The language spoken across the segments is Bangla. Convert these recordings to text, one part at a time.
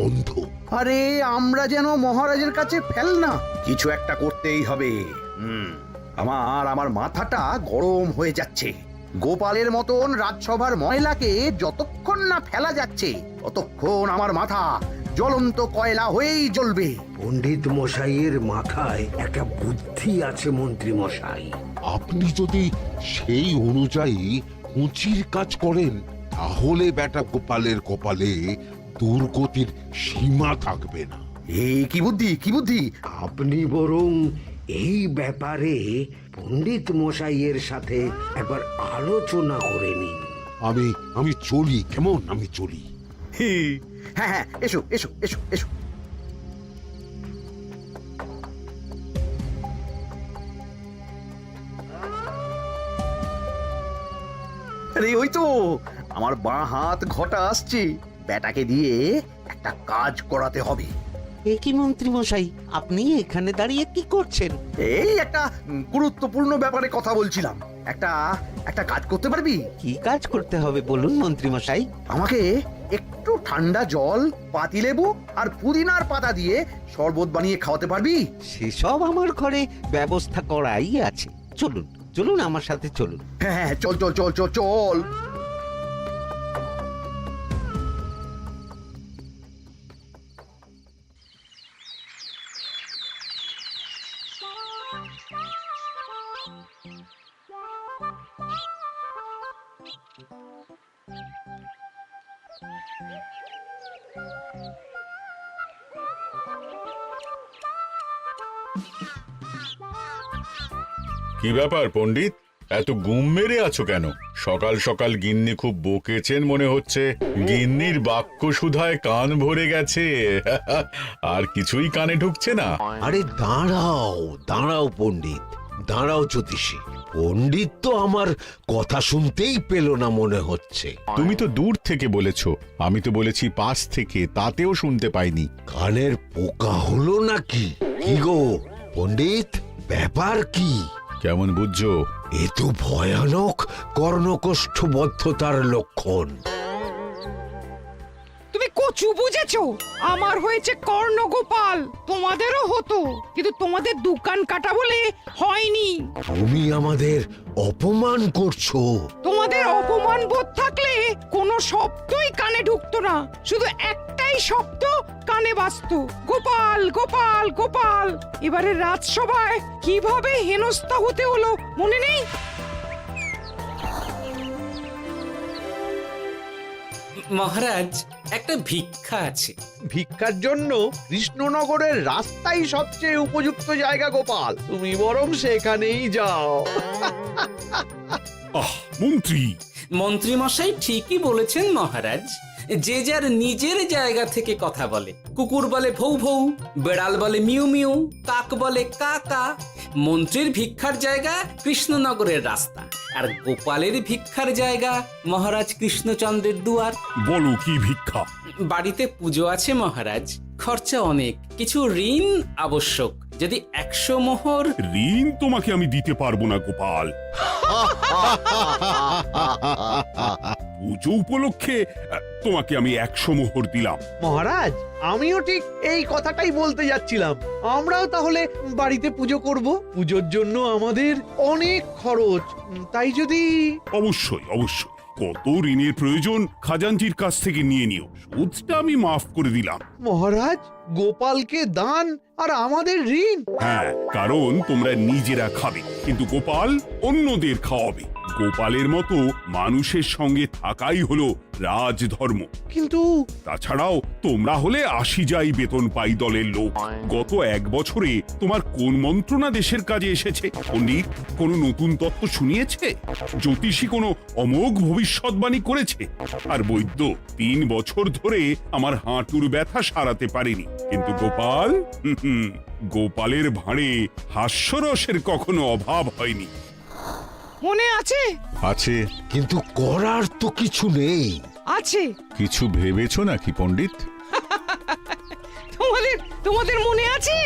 অন্ধ। আরে আমরা যেন মহারাজের কাছে ফেল না, কিছু একটা করতেই হবে। আমার মাথাটা গরম হয়ে যাচ্ছে। গোপালের মতন রাজসভার ময়লাকে যতক্ষণ না ফেলা যাচ্ছে ততক্ষণ আমার মাথা জ্বলন্ত কয়লা হয়েই জ্বলবে। পণ্ডিত মশাইয়ের মাথায় একটা বুদ্ধি আছে মন্ত্রী মশাই। আপনি যদি সেই অনুযায়ী উঁচির কাজ করেন তাহলে বেটা গোপালের কপালে দুর্গতির সীমা থাকবে না। এই কি বুদ্ধি, কি বুদ্ধি? আপনি বরং এই ব্যাপারে পণ্ডিত মশাইয়ের সাথে একবার আলোচনা করে নিন। আমি চলি, কেমন? আমি চলি। হ্যাঁ হ্যাঁ, এসো এসো এসো এসো। আরে ওই তো আমার বাঁ হাত ঘটা আসছে, ব্যাটাকে দিয়ে একটা কাজ করাতে হবে। এ কি মন্ত্রী মশাই, আপনি এখানে দাঁড়িয়ে কি করছেন? এই একটা গুরুত্বপূর্ণ ব্যাপারে কথা বলছিলাম। একটা একটা কাজ করতে পারবি? কি কাজ করতে হবে বলুন মন্ত্রী মশাই। আমাকে একটু ঠান্ডা জল, পাতিলেবু আর পুদিনার পাতা দিয়ে শরবত বানিয়ে খাওয়াতে পারবি? সেসব আমার ঘরে ব্যবস্থা করাই আছে। চলুন চলুন আমার সাথে চলুন। হ্যাঁ হ্যাঁ, চল চল চল চল চল। কি ব্যাপার পণ্ডিত, এত গুম মেরে আছো কেন? সকাল সকাল গিন্নি খুব বকেছেন মনে হচ্ছে। গিন্নির বাক্য সুধায় কান ভরে গেছে, আর কিছুই কানে ঢুকছে না। আরে দাঁড়াও দাঁড়াও পণ্ডিত, দাঁড়াও জ্যোতিষী। পণ্ডিত তো আমার কথা শুনতেই পেল না মনে হচ্ছে। তুমি তো দূর থেকে বলেছো, আমি তো বলেছি পাশ থেকে, তাতেও শুনতে পাইনি। কানের পোকা হলো নাকি? কি গো পণ্ডিত, ব্যাপার কি? কেমন বুঝছো? এ তো ভয়ানক কর্ণকোষ্ঠবদ্ধতার লক্ষণ। তুমি কচু বুঝেছো? আমার হয়েছে কর্ণগোপাল, তোমাদেরও হতো, কিন্তু তোমাদের দোকান কাটা বলে হয়নি। তুমি আমাদের অপমান করছো। তোমাদের অপমান বোধ থাকলে কোনো শব্দই কানে ঢুকতো না, শুধু একটাই শব্দ কানে বাজতো, গোপাল গোপাল গোপাল। এবারে রাজসভায় কিভাবে হেনস্থা হতে হলো মনে নেই? মহারাজ, একটা ভিক্ষা আছে। ভিক্ষার জন্য কৃষ্ণনগরের রাস্তাই সবচেয়ে উপযুক্ত জায়গা গোপাল, তুমি বরং সেখানেই যাও। মন্ত্রী, মন্ত্রী মশাই ঠিকই বলেছেন মহারাজ। যে যার নিজের জায়গা থেকে কথা বলে। কুকুর বলে ভৌ ভৌ, বেড়াল বলে মিউ মিউ, কাক বলে কা কা। মন্ত্রীর ভিক্ষার জায়গা কৃষ্ণনগরের রাস্তা, আর গোপালের ভিক্ষার জায়গা মহারাজ কৃষ্ণচন্দ্রের দুয়ার। বলো কি ভিক্ষা? বাড়িতে পুজো আছে মহারাজ, খরচা অনেক, কিছু ঋণ আবশ্যক। যদি 100 মোহর। ঋণ তোমাকে আমি দিতে পারবো না গোপাল। পুজো উপলক্ষে তোমাকে আমি 100 মোহর দিলাম। মহারাজ, আমিও ঠিক এই কথাটাই বলতে যাচ্ছিলাম। আমরাও তাহলে বাড়িতে পুজো করব। পুজোর জন্য আমাদের অনেক খরচ, তাই যদি... অবশ্যই অবশ্যই, কত ঋণের প্রয়োজন খাজাঞ্চির কাছ থেকে নিয়ে নিও, সুদটা আমি মাফ করে দিলাম। মহারাজ, গোপালকে দান আর আমাদের ঋণ? হ্যাঁ, কারণ তোমরা নিজেরা খাবে, কিন্তু গোপাল অন্যদের খাওয়াবে। গোপালের মতো মানুষের সঙ্গে থাকাই হলো রাজধর্ম। কিন্তু তাছাড়াও তোমরা হলে 80 যাই বেতন পাই দলের লোক। গত 1 বছরে তোমার কোন মন্ত্রণা দেশের কাজে এসেছে? পণ্ডিত কোন নতুন তত্ত্ব শুনিয়েছে? জ্যোতিষী কোনো অমোঘ ভবিষ্যৎবাণী করেছে? আর বৈদ্য 3 বছর ধরে আমার হাঁটুর ব্যথা সারাতে পারেনি। কিন্তু গোপাল, গোপালের ভাঁড়ে হাস্যরসের কখনো অভাব হয়নি। মনে আছে? আছে। কিন্তু করার তো কিছু নেই। আছে। কিছু ভেবেছো নাকি পণ্ডিত? তোমাদের মনে আছে?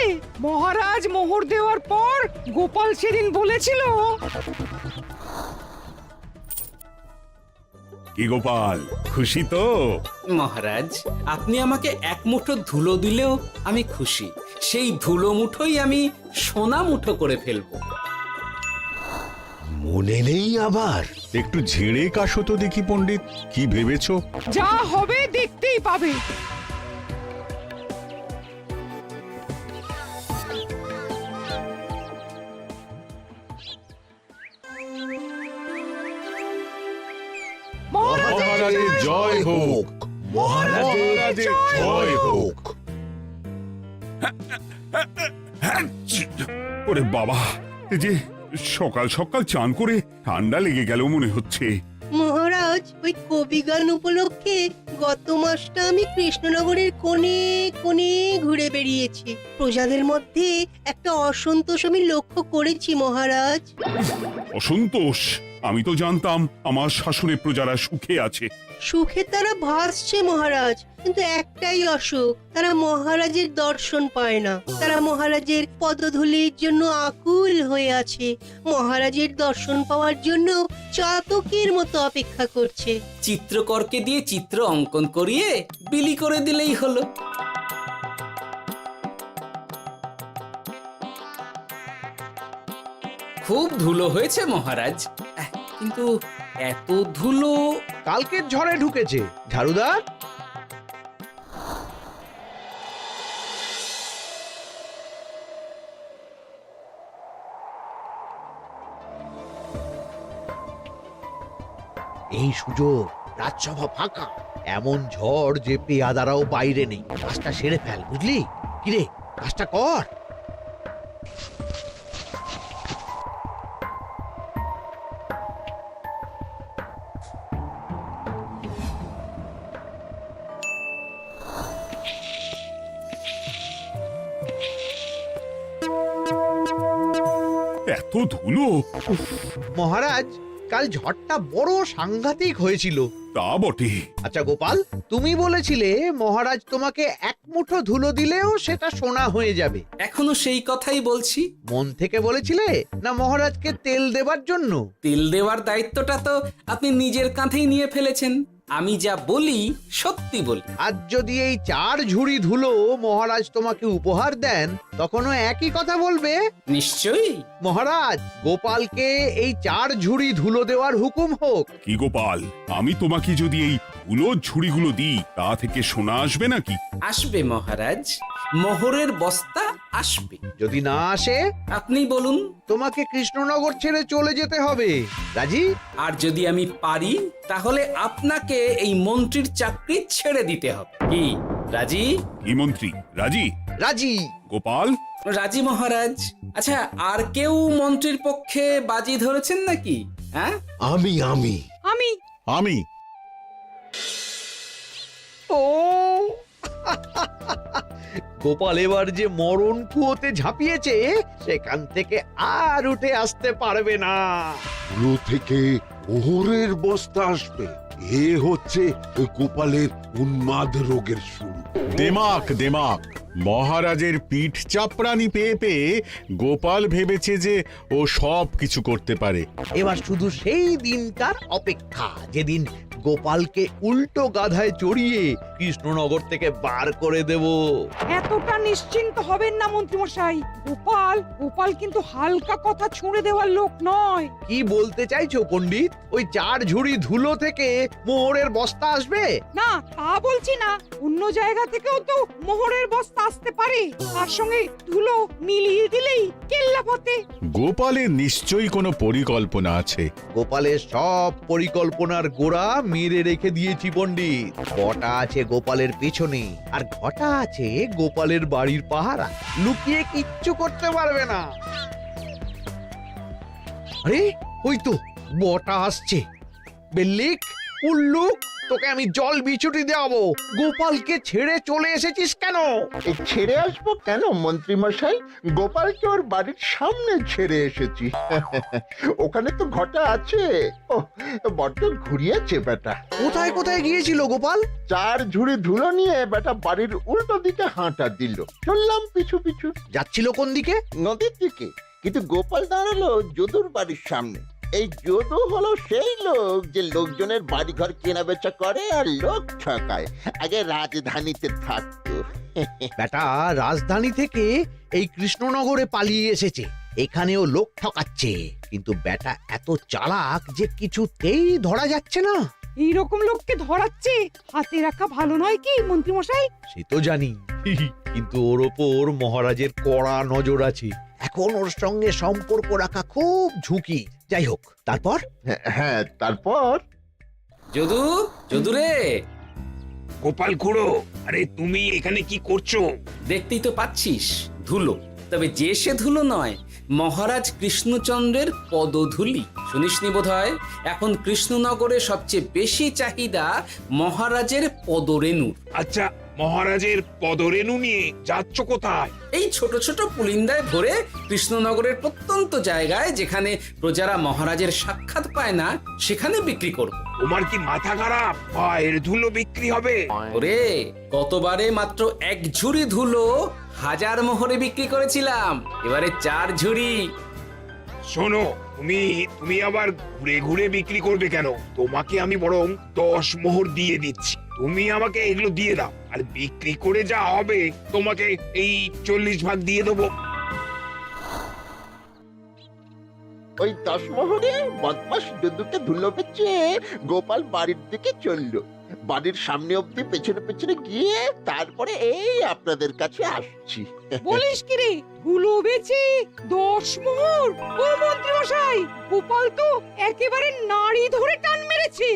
মহারাজ মোহর দেওয়ার পর গোপাল সেদিন বলেছিল, কি গোপাল, খুশি তো? মহারাজ, আপনি আমাকে এক মুঠো ধুলো দিলেও আমি খুশি। সেই ধুলো মুঠোই আমি সোনা মুঠো করে ফেলবো। মনে নেই আবার? একটু ঝেড়ে কাশো তো দেখি পণ্ডিত, কি ভেবেছো? যা হবে দেখতেই পাবে। মহারাজের জয় হোক, মহারাজের জয় হোক। ওরে বাবা, এই যে সকাল সকাল চান করে ঠান্ডা লেগে গেল মনে হচ্ছে। মহারাজ, ওই কবি গান উপলক্ষে গত মাসটা আমি কৃষ্ণনগরের কোণে কোণে ঘুরে বেরিয়েছি। প্রজাদের মধ্যে একটা অসন্তোষ আমি লক্ষ্য করেছি মহারাজ। অসন্তোষ? আমি তো জানতাম আমার শাসনে প্রজারা সুখে আছে। সুখে তারা ভাসছে মহারাজ, কিন্তু একটাই অসুখ, তারা মহারাজের দর্শন পায় না। তারা মহারাজের পদধূলির জন্য আকুল হয়ে আছে, মহারাজের দর্শন পাওয়ার জন্য চাতকের মতো অপেক্ষা করছে। চিত্রকরকে দিয়ে চিত্র অঙ্কন করিয়ে বিলি করে দিলেই হলো। খুব ধুলো হয়েছে মহারাজ, কিন্তু এত ধুলো। কালকের ঝড়ে ঢুকেছে। ঝাড়ুদার, এই সুযোগ, রাজসভা ফাঁকা, এমন ঝড় যে পেয়াদারাও বাইরে নেই। কাজটা সেরে ফেল, বুঝলি? কিরে, কাজটা কর। এত ধুলো! উফ, মহারাজ, কাল ঝড়টা বড় সাংঘাতিক হয়েছিল। তা বটে। আচ্ছা গোপাল, তুমি বলেছিলে মহারাজ তোমাকে এক মুঠো ধুলো দিলেও সেটা সোনা হয়ে যাবে। এখনো সেই কথাই বলছি। মন থেকে বলেছিলে না মহারাজকে তেল দেবার জন্য? তেল দেওয়ার দায়িত্বটা তো আপনি নিজের কাঁধেই নিয়ে ফেলেছেন। আমি যা বলি সত্যি বলি। আজ যদি এই 4 ঝুড়ি ধুলো মহারাজ তোমাকে উপহার দেন, তখনও একই কথা বলবে? নিশ্চয়ই। মহারাজ, গোপালকে এই 4 ঝুড়ি ধুলো দেওয়ার হুকুম হোক। কি গোপাল, আমি তোমাকে যদি এই ধুলোর ঝুড়িগুলো দিই, তা থেকে সোনা আসবে নাকি? আসবে মহারাজ, মোহরের বস্তা আসবে। যদি না আসে, আপনি বলুন। তোমাকে কৃষ্ণনগর ছেড়ে চলে যেতে হবে। রাজি? আর যদি আমি পারি, তাহলে আপনাকে এই মন্ত্রীর চাকরি ছেড়ে দিতে হবে। কি রাজি? কি মন্ত্রী, রাজি? রাজি। গোপাল? রাজি মহারাজ। আচ্ছা, আর কেউ মন্ত্রীর পক্ষে বাজি ধরেছেন নাকি? হ্যাঁ, আমি আমি আমি আমি ও গোপাল এবার যে মরণ কুয়োতে ঝাঁপিয়েছে, সেখান থেকে আর উঠে আসতে পারবে না। ধুলো থেকে মোহরের বস্তা আসবে, এ হচ্ছে ওই গোপালের উন্মাদ রোগের শুরু। দেমাক দেমাক, মহারাজের পিঠ চাপড়ানি পেয়ে পেয়ে গোপাল ভেবেছে যে ও সব কিছু করতে পারে। এবার শুধু সেই দিনটার অপেক্ষা, যেদিন গোপালকে উল্টো গাধায় চড়িয়ে কৃষ্ণনগর থেকে বার করে দেব। এতটা নিশ্চিন্ত হবেন না মন্ত্রীমশাই। গোপাল গোপাল কিন্তু হালকা কথা ছুঁড়ে দেওয়ার লোক নয়। কি বলতে চাইছো পণ্ডিত? ওই 4 ঝুড়ি ধুলো থেকে মোহরের বস্তা আসবে? না, তা বলছি না। অন্য জায়গা থেকেও তো মোহরের বস্তা আসতে পারে। তার সঙ্গে ধুলো মিলিয়ে দিলেই কেল্লাফতে। গোপালের নিশ্চয়ই কোনো পরিকল্পনা আছে। গোপালের সব পরিকল্পনার গোড়া মেরে রেখে দিয়েছি পণ্ডিত। ঘটা আছে গোপালের পেছনে, আর ঘটা আছে গোপালের বাড়ির পাহারা। লুকিয়ে কিচ্ছু করতে পারবে না। আরে ওই তো বটা আসছে। বেল্লিক, উল্লুক, তোকে আমি জল বিছুটি দেওয়াবো। গোপালকে ছেড়ে চলে এসেছিস কেন? ছেড়ে আসবো কেন মন্ত্রী মশাই? গোপালকে ওর বাড়ির সামনে ছেড়ে এসেছি। ওখানে তো ঘটা আছে। ও বড্ড ঘুরিয়েছে বেটা। কোথায় কোথায় গিয়েছিল গোপাল? 4 ঝুড়ি ধুলো নিয়ে বেটা বাড়ির উল্টো দিকে হাঁটা দিল। চললাম পিছু পিছু। যাচ্ছিল কোন দিকে? নদীর দিকে, কিন্তু গোপাল দাঁড়ালো যদুর বাড়ির সামনে। এই যদু হলো সেই লোক যে লোকজনের বাড়িঘর কেনা বেচা করে আর লোক ঠকায়। আগে রাজধানীতে থাকতো। বেটা রাজধানী থেকে এই কৃষ্ণনগরে পালিয়ে এসেছে, এখানেও লোক ঠকাচ্ছে, কিন্তু বেটা এত চালাক যে কিছুতেই ধরা যাচ্ছে না। এইরকম লোককে ধরাচ্ছে হাতে রাখা ভালো নয় কি মন্ত্রী মশাই? সে তো জানি, কিন্তু ওর ওপর মহারাজের কড়া নজর আছে। এখন ওর সঙ্গে সম্পর্ক রাখা খুব ঝুঁকি। যাই হোক, তারপর হ্যাঁ, তারপর যদু, যদু রে, গোপাল খুড়ো, আরে তুমি এখানে কি করছো? দেখতেই তো পাচ্ছিস ধুলো, তবে যে সে ধুলো নয়, মহারাজ কৃষ্ণচন্দ্রের পদধূলি। শুনিসনি বোধহয় এখন কৃষ্ণনগরে সবচেয়ে বেশি চাহিদা মহারাজের পদরেণুর। আচ্ছা, মহারাজের পদরেণু নিয়ে যাচ্ছ কোথায়? এই ছোট ছোট পুলিন্দায় ভরে কৃষ্ণনগরের প্রত্যন্ত জায়গায় যেখানে প্রজারা মহারাজের সাক্ষাৎ পায় না সেখানে বিক্রি করব। তোমার কি মাথা খারাপ? পায়ের ধুলো বিক্রি হবে? ওরে, গতবারে মাত্র 1 ঝুড়ি ধুলো 1000 মোহরে বিক্রি করেছিলাম, এবারে 4 ঝুড়ি। শোনো, তুমি আবার ঘুরে ঘুরে বিক্রি করবে কেন? তোমাকে আমি বরং 10 মোহর দিয়ে দিচ্ছি, তুমি আমাকে এগুলো দিয়ে দাও, আর বিক্রি করে যা হবে তোমাকে এই 40 ভাগ দিয়ে দেবো। ওই 10 মোহরে বদমাস যদুকে ধুলো বেচে গোপাল বাড়ির দিকে চললো। বাড়ির সামনে অব্দি পেছনে পেছনে গিয়ে তারপরে এই আপনাদের কাছে আসছি। বলিস কি রে, ধুলো বেচে 10 মোহর? ও মন্ত্রী মশাই, গোপাল তো একেবারে নাড়ি ধরে টান মেরেছে।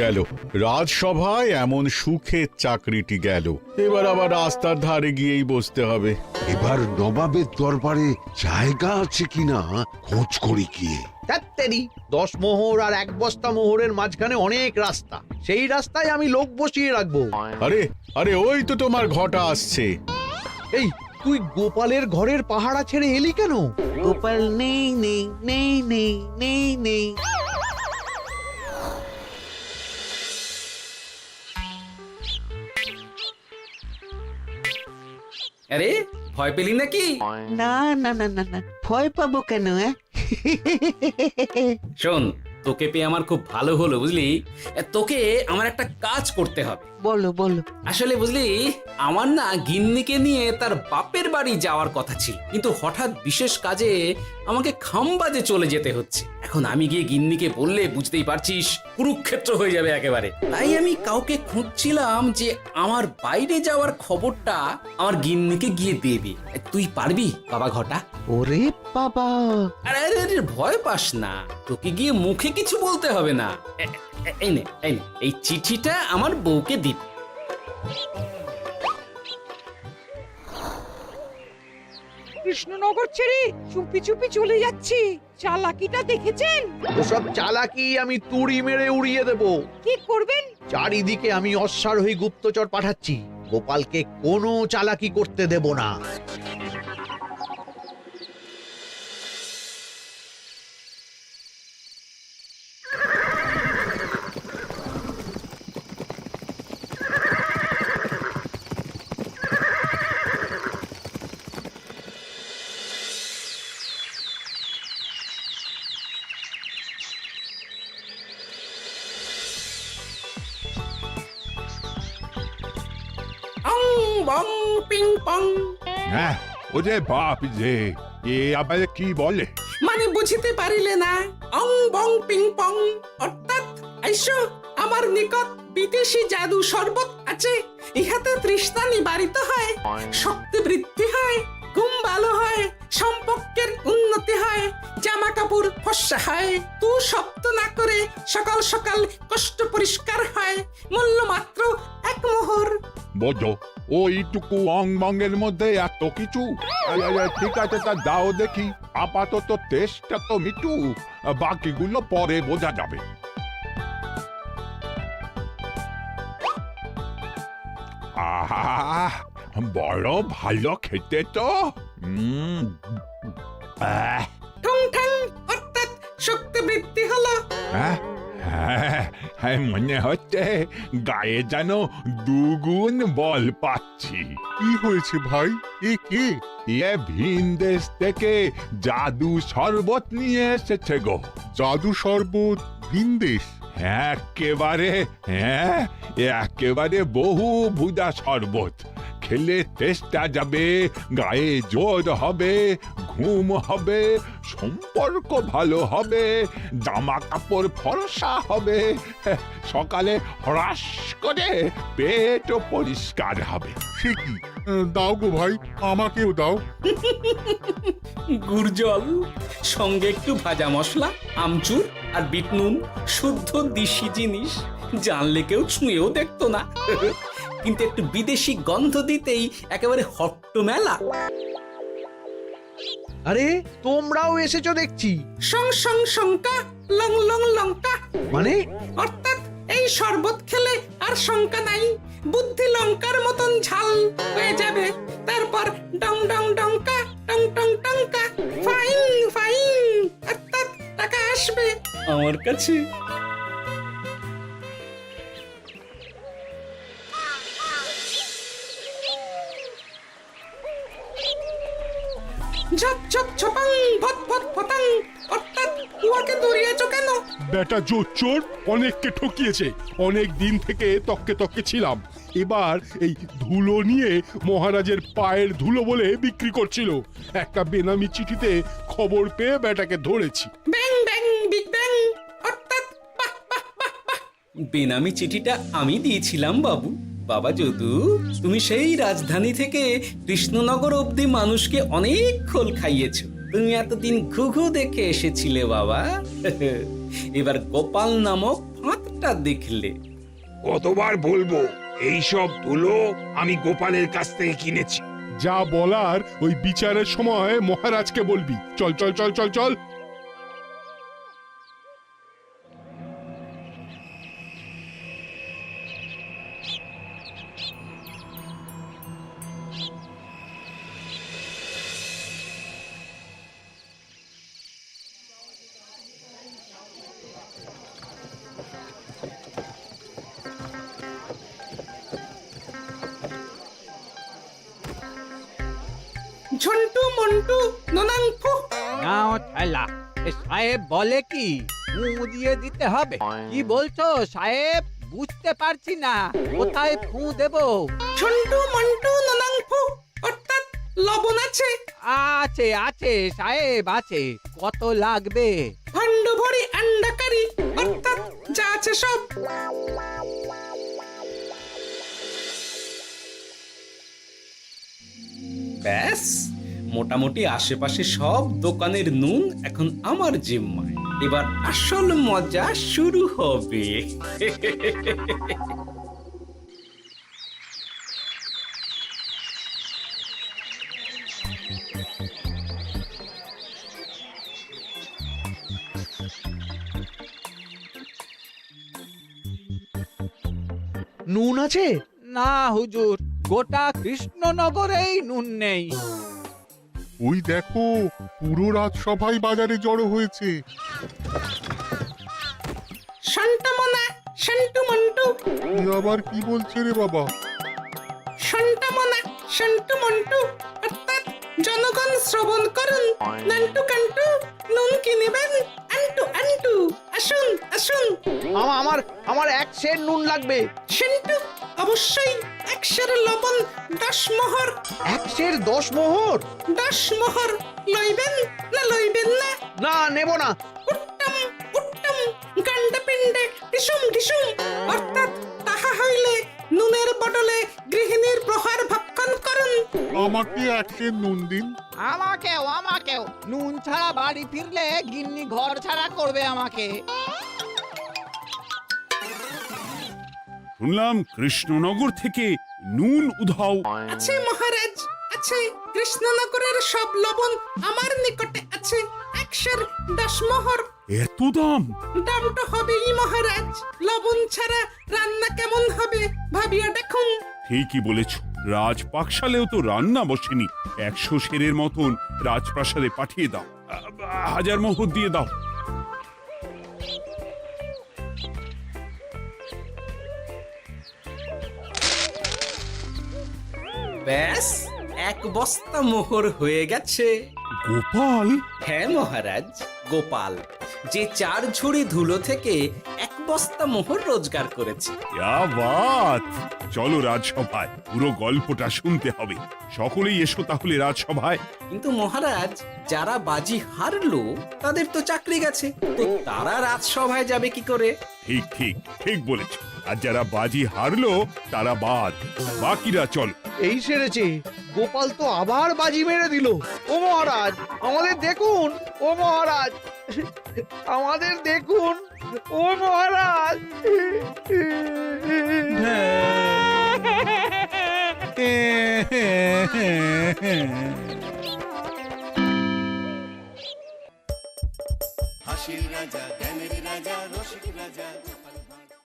গেল রাজসভায় এমন সুখের চাকরিটি গেল, এবার আবার রাস্তার ধারে গিয়েই বসতে হবে। এবার নবাবের দরবারে জায়গা আছে কিনা খোঁজ করি গিয়ে। তাত্তেরি 10 মোহর আর 1 বস্তা মোহরের মাঝখানে অনেক রাস্তা, সেই রাস্তায় আমি লোক বসিয়ে রাখবো। আরে আরে, ওই তো তোমার ঘটা আসছে। এই তুই গোপালের ঘরের পাহারা ছেড়ে এলি কেন? গোপাল নেই নেই নেই নেই নেই নেই। আরে, ভয় পেলি নাকি? না না না না না, ভয় পাবো কেন? শোন, তোকে পেয়ে আমার খুব ভালো হলো বুঝলি। তোকে আমার একটা কাজ করতে হবে। বলো বলো। আসলে বুঝলি, আমার না গিন্নিকে নিয়ে তার বাপের বাড়ি যাওয়ার কথা ছিল, কিন্তু হঠাৎ বিশেষ কাজে আমাকে খামবাজে চলে যেতে হচ্ছে। এখন আমি গিয়ে গিন্নিকে বললে বুঝতেই পারছিস কুরুক্ষেত্র হয়ে যাবে একেবারে। তাই আমি কাউকে খুঁজছিলাম যে আমার বাইরে যাওয়ার খবরটা আমার গিন্নিকে গিয়ে দেবে। তুই পারবি বাবা ঘটা? ওরে বাবা, আরে আরে আরে, ভয় পাস না, তোকে গিয়ে মুখে কিছু বলতে হবে না। এই নে, এই চিঠিটা আমার বউকে দিবি। কৃষ্ণনগর ছেড়ে চুপি চুপি চলে যাচ্ছি, চালাকিটা দেখেছেন? ওসব চালাকি আমি তুড়ি মেরে উড়িয়ে দেব। কি করবেন? চারিদিকে আমি অশ্বারোহী গুপ্তচর পাঠাচ্ছি, গোপালকে কোনো চালাকি করতে দেব না। অং বং পিং পং। হ্যাঁ, ও যে বাপ যে, এ আবার কি বলে? মানে বুঝিতে পারিলে না? অং বং পিং পং অর্থাৎ আইসো আমার নিকট বিদেশি জাদু শরবত আছে, ইহাতে তৃষ্ণা নিবারিত হয়, শক্তি বৃদ্ধি হয়, ঘুম ভালো হয়, সম্পর্কের উন্নতি হয়, জামা কাপড় ফর্সা হয়, তু শব্দ না করে সকাল সকাল কষ্ট পরিষ্কার হয়, মূল্য মাত্র 1 মোহর। বোঝো, ওইটুকু অং বঙ্গের মধ্যে এত কিছু? ঠিক আছে, তা দাও দেখি, আপাতত টেস্টটা তো মিটু, বাকিগুলো পরে বোঝা যাবে। আহা, বড় ভালো খেতে তো। ঠং ঠং অর্থাৎ শক্তি বৃদ্ধি হলো। হ্যাঁ, হ্যাঁ, মনে হচ্ছে গায়ে যেন দুগুণ বল পাচ্ছি। কি হয়েছে ভাই? এ কে? এ ভিন দেশ থেকে জাদু শরবত নিয়ে এসেছে গো। জাদু শরবত ভিনদেশ? একেবারে বহু ভুজা শরবত। খেলে তেষ্টা যাবে, গায়ে জোর হবে, ঘুম হবে, সম্পর্ক ভালো হবে, জামা কাপড় ফর্সা হবে, সকালে হ্রাস করে পেটও পরিষ্কার হবে। সে কি? দাও গো ভাই, আমাকেও দাও। গুড় জল, সঙ্গে একটু ভাজা মশলা, আমচুর আর বিট নুন, শুদ্ধ দেশি জিনিস। জানলে কেউ ছুঁয়েও দেখতো না, কিন্তু একটু বিদেশি গন্ধ দিতেই একেবারে হট্ট মেলা। আরে তোমরাও এসেছো দেখছি। সং সং শঙ্কা, লং লং লঙ্কা। মানে অর্থাৎ এই শরবত খেলে আর শঙ্কা নাই, বুদ্ধি লঙ্কার মতন ঝাল হয়ে যাবে। তারপর ডং ডং ডঙ্কা, টং টং টঙ্কা, ফাইন ফাইন, অর্থাৎ টাকা আসবে আমার কাছে। ঝপ ঝপ ছপাং, ভট ভট ফটাং। অর্থাৎ উহাকে দৌড়িয়েছো কেন? বেটা জোচ্চোর অনেককে ঠকিয়েছে। অনেক দিন থেকে তককে তককে ছিলাম। এবার এই ধুলো নিয়ে মহারাজের পায়ের ধুলো বলে বিক্রি করছিল। একটা বেনামি চিঠিতে খবর পেয়ে বেটাকে ধরেছি। ব্যাং ব্যাং বিগ ব্যাং। অর্থাৎ বাহ বাহ বাহ বাহ। বেনামি চিঠিটা আমি দিয়েছিলাম বাবু। বাবা যদু, তুমি সেই রাজধানী থেকে কৃষ্ণনগর অবধি মানুষকে অনেক খোল খাইয়েছো। তুমি এতদিন ঘুঘু দেখে এসেছিলে বাবা, এবার গোপাল নামক ফাঁদটা দেখলে। কতবার বলবো এইসব ধুলো আমি গোপালের কাছ থেকে কিনেছি। যা বলার ওই বিচারের সময় মহারাজকে বলবি। চল চল চল চল চল। ঝন্টু মন্টু ননাংফু। নাও ঠেলা। এ সাহেব বলে কি ফু দিয়ে দিতে হবে? কি বলছো সাহেব? বুঝতে পারছি না, কোথায় ফু দেব? ঝন্টু মন্টু ননাংফু। অর্থাৎ লবণ আছে? আছে আছে সাহেব আছে। কত লাগবে? ভান্ড ভরি আন্ডাকারি। অর্থাৎ যা আছে সব। ব্যাস, মোটামুটি আশেপাশে সব দোকানের নুন এখন আমার জিম্মায়। এবার আসল মজা শুরু হবে। নুন আছে? না হুজুর, গোটা কৃষ্ণনগরেই নুন নেই। ওই দেখো, পুরো রাজসভাই বাজারে জড়ো হয়েছে। শান্তামনা, শান্টু মন্টু। এ আবার কি বলছে রে বাবা? শান্তামনা, শান্টু মন্টু। অর্থাৎ জনগণ শ্রবণ করুন। নান্টু কান্টু, নুন কিনিবেন আন্টু আন্টু। আসুন আসুন। আমার আমার এক সের নুন লাগবে। সেন্টু, অবশ্যই 100 লবণ 10 মোহর। এক সের 10 মোহর? 10 মোহর লইবেন না লইবেন না? না, নেব না। উত্তম উত্তম, গান্ডা পিণ্ডে ঢিসুম ঢিসুম। অর্থাৎ তাহা হইলে নুনের বদলে গৃহিণীর প্রহার ভক্ষণ করুন। আমাকে এক সের নুন দিন। আমাকেও আমাকেও। নুন ছাড়া বাড়ি ফিরলে গিন্নি ঘর ছাড়া করবে আমাকে। শুনলাম কৃষ্ণনগর থেকে নুন উধাও। আছে মহারাজ, আছে। কৃষ্ণনগরের সব লবণ আমার নিকটে আছে। 110 মোহর। এত দাম? দাম তো হবেই মহারাজ। লবণ ছাড়া রান্না কেমন হবে ভাবিয়া দেখুন। ঠিকই বলেছ, রাজপাকশালেও তো রান্না বসেনি। 100 সেরের মতন রাজপ্রাসাদে পাঠিয়ে দাও। 1000 মোহর দিয়ে দাও। ব্যাস 1 বস্তা মোহর হয়ে গেছে। গোপাল? হ্যাঁ মহারাজ, গোপাল, যে 4 ঝুড়ি ধুলো থেকে 1 বস্তা মোহর রোজগার করেছে। ইয়া বাত! চলো রাজসভায়, পুরো গল্পটা শুনতে হবে। সকলেই এসো তাহলে রাজসভায়। কিন্তু মহারাজ, যারা বাজি হারলো তাদের তো চাকরি গেছে, তো তারা রাজসভায় যাবে কি করে? ঠিক ঠিক ঠিক বলেছ। আর যারা বাজি হারলো তারা বাদ, বাকিরা চল। এই সেরেছে, গোপাল তো আবার বাজি মেরে দিল। ও মহারাজ, আমাদের দেখুন। ও মহারাজ, আমাদের দেখুন। ও মহারাজ। হাসির রাজা